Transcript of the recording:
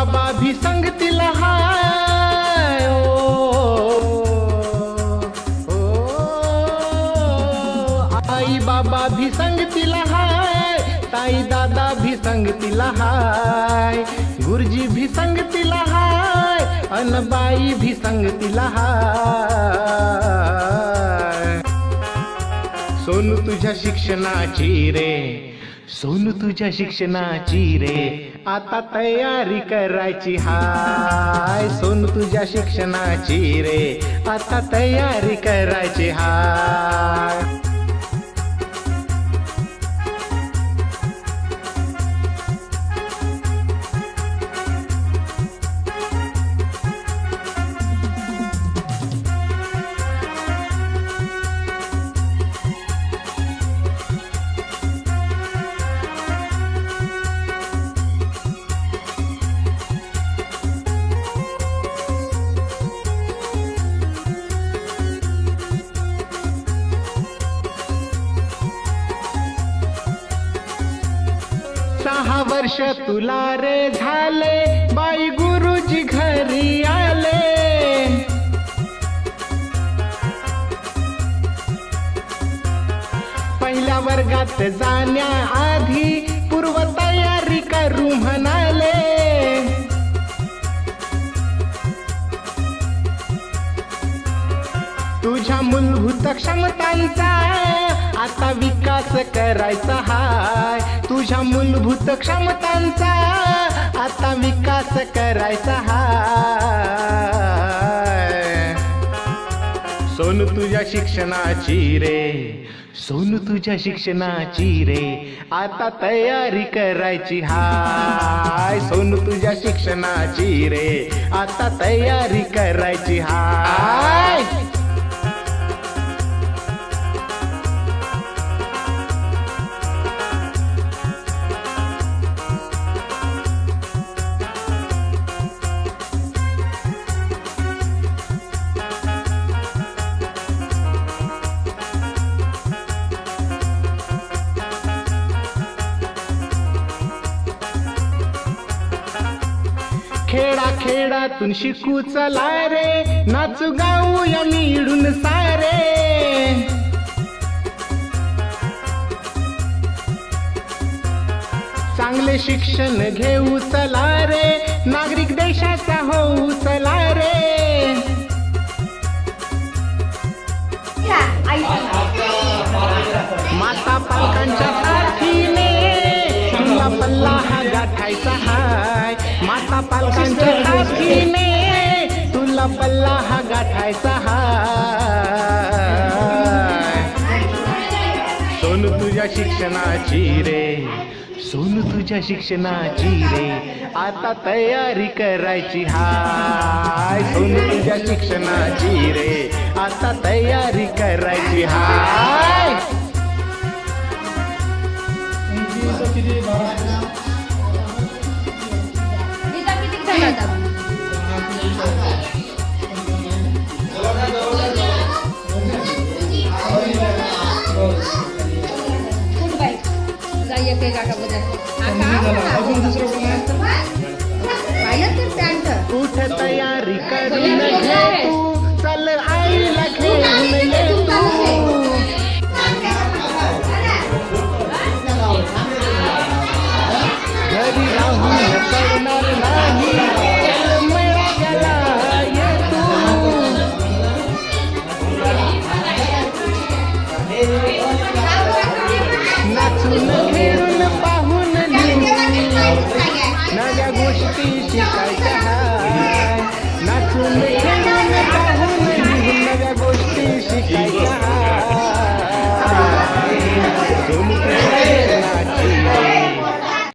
बाबा भी संगतीला हाय, आई बाबा भी संगतीला हाय, ताई दादा भी संगतीला हाय, गुरुजी भी संगतीला हाय, अनबाई भी संगतीला हाय. सोनू तुझ्या शिक्षणाची रे, सोनू तुझ्या शिक्षणाची रे, आता तयारी करायची हाय. सोनू तुझ्या शिक्षणाची रे, आता तयारी करायची हाय. सहा वर्ष तुला रे झाले, बाई गुरुजी घरी आले. पहिल्या वर्गात जाण्याआधी पूर्व तयारी करू म्हणाले. तुझ्या मूलभूत क्षमतांचा आता विकास करायचा हाय. तुझ्या मूलभूत क्षमतांचा आता विकास करायचा हाय. सोनू तुझ्या शिक्षणाची रे, सोनू तुझ्या शिक्षणाची रे, आता तयारी करायची हाय. सोनू तुझ्या शिक्षणाची रे, आता तयारी करायची हाय. खेडा खेडातून शिकू चला रे, नाचू गाऊया मिळून सारे. चांगले शिक्षण घेऊ चला रे, नागरिक देशाचा होऊ चला रे. माता पालकांच्या साथीने तुला पल्ला हा गाठायचा हाय. माता पालकांच्या साथीने तुला पल्ला हा गाठायचा हाय. सोनू तुझ्या शिक्षणाची रे, सोनू तुझ्या शिक्षणाची रे, आता तयारी करायची हाय. सोनू तुझ्या शिक्षणाची रे, आता तयारी करायची हाय. उठ तयारी करून घे तू, चल आईला घेऊन ये तू. घरी राहून करणार